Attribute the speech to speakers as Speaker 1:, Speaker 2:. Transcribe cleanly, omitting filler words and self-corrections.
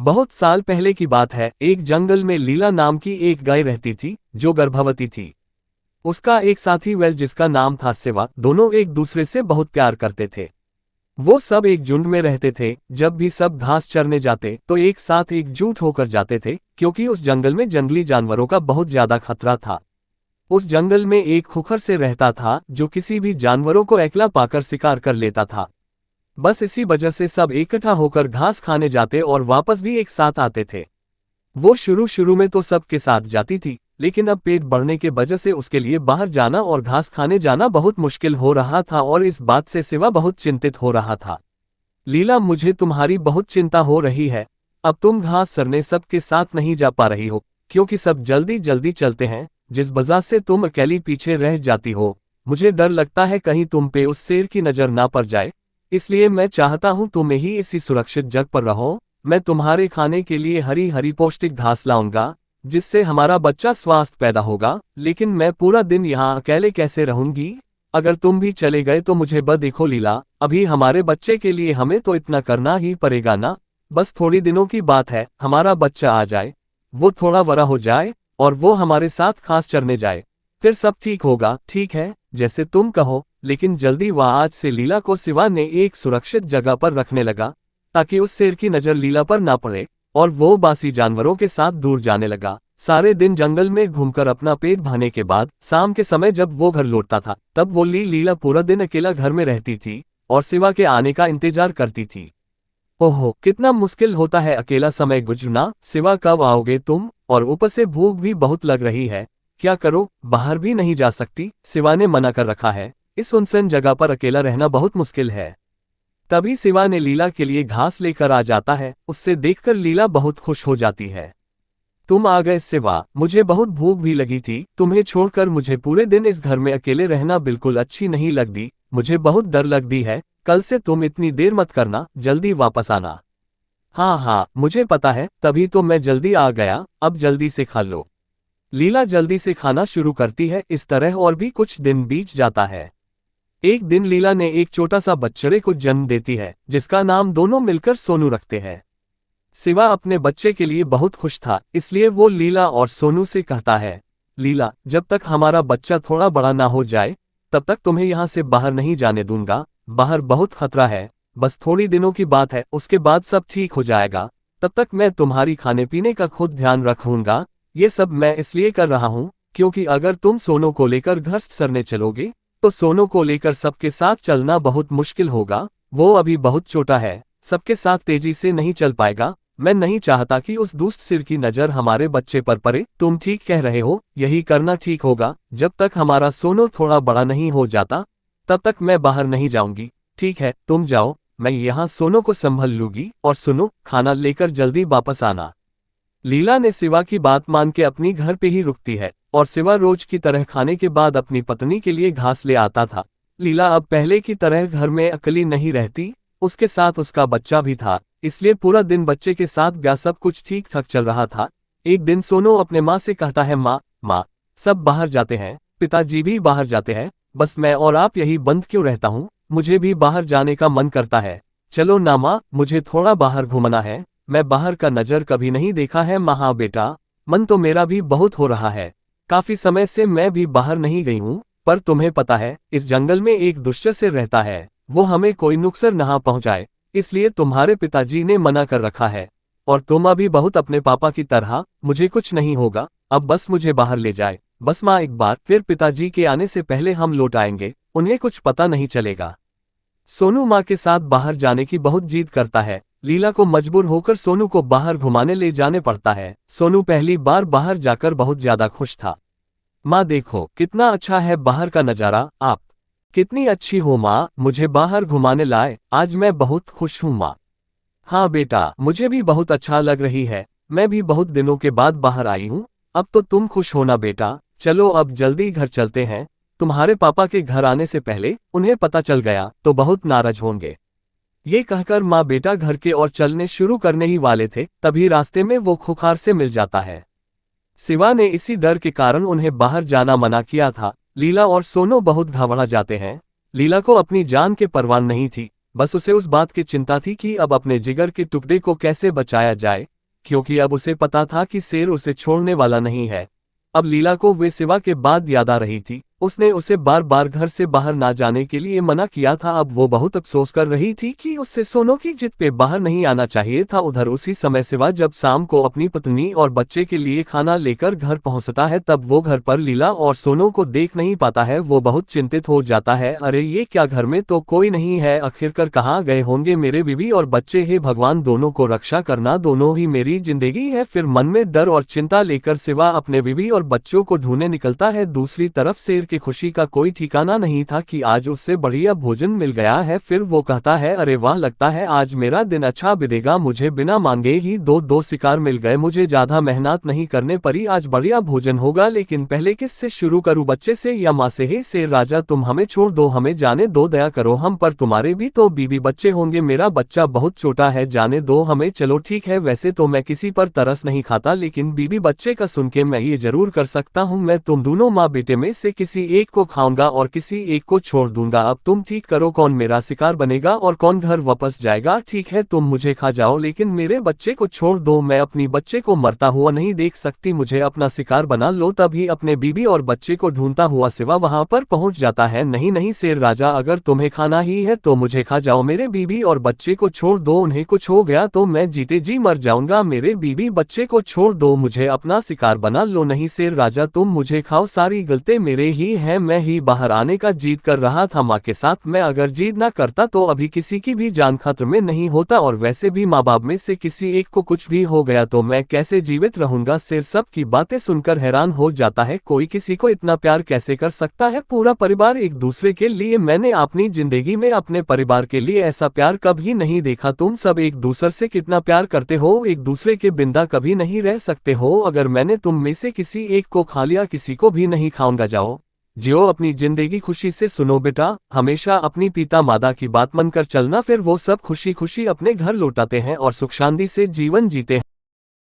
Speaker 1: बहुत साल पहले की बात है। एक जंगल में लीला नाम की एक गाय रहती थी जो गर्भवती थी। उसका एक साथी वेल जिसका नाम था सेवा, दोनों एक दूसरे से बहुत प्यार करते थे। वो सब एक झुंड में रहते थे। जब भी सब घास चरने जाते तो एक साथ एकजुट होकर जाते थे, क्योंकि उस जंगल में जंगली जानवरों का बहुत ज्यादा खतरा था। उस जंगल में एक खुखर से रहता था जो किसी भी जानवरों को अकेला पाकर शिकार कर लेता था। बस इसी वजह से सब इकट्ठा होकर घास खाने जाते और वापस भी एक साथ आते थे। वो शुरू शुरू में तो सबके साथ जाती थी, लेकिन अब पेट बढ़ने के वजह से उसके लिए बाहर जाना और घास खाने जाना बहुत मुश्किल हो रहा था और इस बात से सिवा बहुत चिंतित हो रहा था। लीला, मुझे तुम्हारी बहुत चिंता हो रही है। अब तुम घास चरने सबके साथ नहीं जा पा रही हो, क्योंकि सब जल्दी जल्दी चलते हैं, जिस वजह से तुम अकेली पीछे रह जाती हो। मुझे डर लगता है कहीं तुम पे उस शेर की नजर ना पड़ जाए, इसलिए मैं चाहता हूं तुम ही इसी सुरक्षित जगह पर रहो। मैं तुम्हारे खाने के लिए हरी हरी पौष्टिक घास लाऊंगा, जिससे हमारा बच्चा स्वस्थ पैदा होगा। लेकिन मैं पूरा दिन यहाँ अकेले कैसे रहूंगी? अगर तुम भी चले गए तो मुझे देखो लीला, अभी हमारे बच्चे के लिए हमें तो इतना करना ही पड़ेगा ना। बस थोड़ी दिनों की बात है, हमारा बच्चा आ जाए, वो थोड़ा बड़ा हो जाए और वो हमारे साथ घास चरने जाए, फिर सब ठीक होगा। ठीक है, जैसे तुम कहो, लेकिन जल्दी। वह आज से लीला को शिवा ने एक सुरक्षित जगह पर रखने लगा, ताकि उस शेर की नजर लीला पर ना पड़े, और वो बासी जानवरों के साथ दूर जाने लगा। सारे दिन जंगल में घूमकर अपना पेट भरने के बाद शाम के समय जब वो घर लौटता था, तब वो लीला पूरा दिन अकेला घर में रहती थी और शिवा के आने का इंतजार करती थी। ओहो, कितना मुश्किल होता है अकेला समय गुजरना। शिवा, कब आओगे तुम? और ऊपर से भूख भी बहुत लग रही है। क्या करो, बाहर भी नहीं जा सकती, शिवा ने मना कर रखा है। इस सुनसान जगह पर अकेला रहना बहुत मुश्किल है। तभी शिवा ने लीला के लिए घास लेकर आ जाता है। उससे देखकर लीला बहुत खुश हो जाती है। तुम आ गए शिवा, मुझे बहुत भूख भी लगी थी। तुम्हें छोड़कर मुझे पूरे दिन इस घर में अकेले रहना बिल्कुल अच्छी नहीं लगती। मुझे बहुत डर लगती है। कल से तुम इतनी देर मत करना, जल्दी वापस आना। हाँ हाँ, मुझे पता है, तभी तो मैं जल्दी आ गया। अब जल्दी से खा लो। लीला जल्दी से खाना शुरू करती है। इस तरह और भी कुछ दिन बीत जाता है। एक दिन लीला ने एक छोटा सा बच्चे को जन्म देती है, जिसका नाम दोनों मिलकर सोनू रखते हैं। शिवा अपने बच्चे के लिए बहुत खुश था, इसलिए वो लीला और सोनू से कहता है, लीला, जब तक हमारा बच्चा थोड़ा बड़ा ना हो जाए, तब तक तुम्हें यहाँ से बाहर नहीं जाने दूंगा। बाहर बहुत खतरा है। बस थोड़ी दिनों की बात है, उसके बाद सब ठीक हो जाएगा। तब तक मैं तुम्हारी खाने पीने का खुद ध्यान रखूंगा। ये सब मैं इसलिए कर रहा हूँ, क्योंकि अगर तुम सोनू को लेकर घास चरने चलोगे, तो सोनू को लेकर सबके साथ चलना बहुत मुश्किल होगा। वो अभी बहुत छोटा है, सबके साथ तेजी से नहीं चल पाएगा। मैं नहीं चाहता कि उस दुष्ट सिर की नजर हमारे बच्चे पर पड़े। तुम ठीक कह रहे हो, यही करना ठीक होगा। जब तक हमारा सोनू थोड़ा बड़ा नहीं हो जाता, तब तक मैं बाहर नहीं जाऊंगी। ठीक है, तुम जाओ, मैं यहाँ सोनू को संभल लूंगी। और सुनो, खाना लेकर जल्दी वापस आना। लीला ने शिवा की बात मान के अपनी घर पे ही रुकती है, और शिवा रोज की तरह खाने के बाद अपनी पत्नी के लिए घास ले आता था। लीला अब पहले की तरह घर में अकेली नहीं रहती, उसके साथ उसका बच्चा भी था, इसलिए पूरा दिन बच्चे के साथ गया सब कुछ ठीक ठाक चल रहा था। एक दिन सोनू अपने माँ से कहता है, माँ, सब बाहर जाते हैं, पिताजी भी बाहर जाते हैं, बस मैं और आप यही बंद क्यों रहता हूँ? मुझे भी बाहर जाने का मन करता है। चलो ना माँ, मुझे थोड़ा बाहर घूमना है। मैं बाहर का नजर कभी नहीं देखा है। हाँ बेटा, मन तो मेरा भी बहुत हो रहा है। काफी समय से मैं भी बाहर नहीं गई हूँ, पर तुम्हें पता है, इस जंगल में एक दुष्ट से रहता है, वो हमें कोई नुकसान ना पहुंचाए, इसलिए तुम्हारे पिताजी ने मना कर रखा है। और तुम अभी बहुत अपने पापा की तरह, मुझे कुछ नहीं होगा, अब बस मुझे बाहर ले जाए। बस माँ, एक बार फिर पिताजी के आने से पहले हम लौट आएंगे, उन्हें कुछ पता नहीं चलेगा। सोनू माँ के साथ बाहर जाने की बहुत जिद करता है। लीला को मजबूर होकर सोनू को बाहर घुमाने ले जाने पड़ता है। सोनू पहली बार बाहर जाकर बहुत ज्यादा खुश था। माँ देखो, कितना अच्छा है बाहर का नजारा। आप कितनी अच्छी हो माँ, मुझे बाहर घुमाने लाए, आज मैं बहुत खुश हूँ माँ। हाँ बेटा, मुझे भी बहुत अच्छा लग रही है, मैं भी बहुत दिनों के बाद बाहर आई हूँ। अब तो तुम खुश होना बेटा। चलो अब जल्दी घर चलते हैं। तुम्हारे पापा के घर आने से पहले उन्हें पता चल गया तो बहुत नाराज होंगे। ये कहकर माँ बेटा घर के और चलने शुरू करने ही वाले थे, तभी रास्ते में वो खुखार से मिल जाता है। शिवा ने इसी डर के कारण उन्हें बाहर जाना मना किया था। लीला और सोनू बहुत घबरा जाते हैं। लीला को अपनी जान के परवाह नहीं थी, बस उसे उस बात की चिंता थी कि अब अपने जिगर के टुकड़े को कैसे बचाया जाए। क्योंकि अब उसे पता था कि शेर उसे छोड़ने वाला नहीं है। अब लीला को वे सिवा के बाद याद आ रही थी। उसने उसे बार बार घर से बाहर ना जाने के लिए मना किया था। अब वो बहुत अफसोस कर रही थी कि उससे सोनू की जिद पे बाहर नहीं आना चाहिए था। उधर उसी समय सिवा जब शाम को अपनी पत्नी और बच्चे के लिए खाना लेकर घर पहुंचता है, तब वो घर पर लीला और सोनू को देख नहीं पाता है। वो बहुत चिंतित हो जाता है। अरे ये क्या, घर में तो कोई नहीं है, आखिरकार कहाँ गए होंगे मेरे बीवी और बच्चे। हे भगवान, दोनों को रक्षा करना, दोनों ही मेरी जिंदगी है। फिर मन में डर और चिंता लेकर सिवा अपने बीवी और बच्चों को ढूंढने निकलता है। दूसरी तरफ शेर की खुशी का कोई ठिकाना नहीं था कि आज उससे बढ़िया भोजन मिल गया है। फिर वो कहता है, अरे वाह, लगता है आज मेरा दिन अच्छा बीतेगा, मुझे बिना मांगे ही दो शिकार मिल गए, मुझे ज्यादा मेहनत नहीं करने पड़ी, आज बढ़िया भोजन होगा। लेकिन पहले किससे शुरू करूं, बच्चे से या माँ से? हे शेर राजा, तुम हमें छोड़ दो, हमें जाने दो, दया करो हम पर, तुम्हारे भी तो बीवी बच्चे होंगे, मेरा बच्चा बहुत छोटा है, जाने दो हमें। चलो ठीक है, वैसे तो मैं किसी पर तरस नहीं खाता, लेकिन बीवी बच्चे का सुन के मैं ये जरूर कर सकता हूँ, मैं तुम दोनों माँ बेटे में से किसी एक को खाऊंगा और किसी एक को छोड़ दूंगा। अब तुम ठीक करो, कौन मेरा शिकार बनेगा और कौन घर वापस जाएगा। ठीक है, तुम मुझे खा जाओ, लेकिन मेरे बच्चे को छोड़ दो, मैं अपनी बच्चे को मरता हुआ नहीं देख सकती, मुझे अपना शिकार बना लो। तभी अपने बीबी और बच्चे को ढूंढता हुआ सिवा वहां पर पहुंच जाता है। नहीं नहीं शेर राजा, अगर तुम्हें खाना ही है तो मुझे खा जाओ, मेरे बीबी और बच्चे को छोड़ दो, उन्हें कुछ हो गया तो मैं जीते जी मर जाऊंगा, मेरे बीबी बच्चे को छोड़ दो, मुझे अपना शिकार बना लो। नहीं शेर राजा, तुम मुझे खाओ, सारी गलती मेरे ही है, मैं ही बाहर आने का जिद कर रहा था माँ के साथ, मैं अगर जिद ना करता तो अभी किसी की भी जान खतरे में नहीं होता, और वैसे भी माँ बाप में से किसी एक को कुछ भी हो गया तो मैं कैसे जीवित रहूंगा। शेर सब की बातें सुनकर हैरान हो जाता है, कोई किसी को इतना प्यार कैसे कर सकता है, पूरा परिवार एक दूसरे के लिए, मैंने अपनी जिंदगी में अपने परिवार के लिए ऐसा प्यार कभी नहीं देखा, तुम सब एक दूसरे से कितना प्यार करते हो, एक दूसरे के बिना कभी नहीं रह सकते हो, अगर मैंने तुम में से किसी एक को खा लिया किसी को भी नहीं खाऊंगा, जाओ जियो अपनी जिंदगी खुशी से। सुनो बेटा, हमेशा अपनी पिता माता की बात मानकर चलना। फिर वो सब खुशी खुशी अपने घर लौटाते हैं और सुख शांति से जीवन जीते हैं।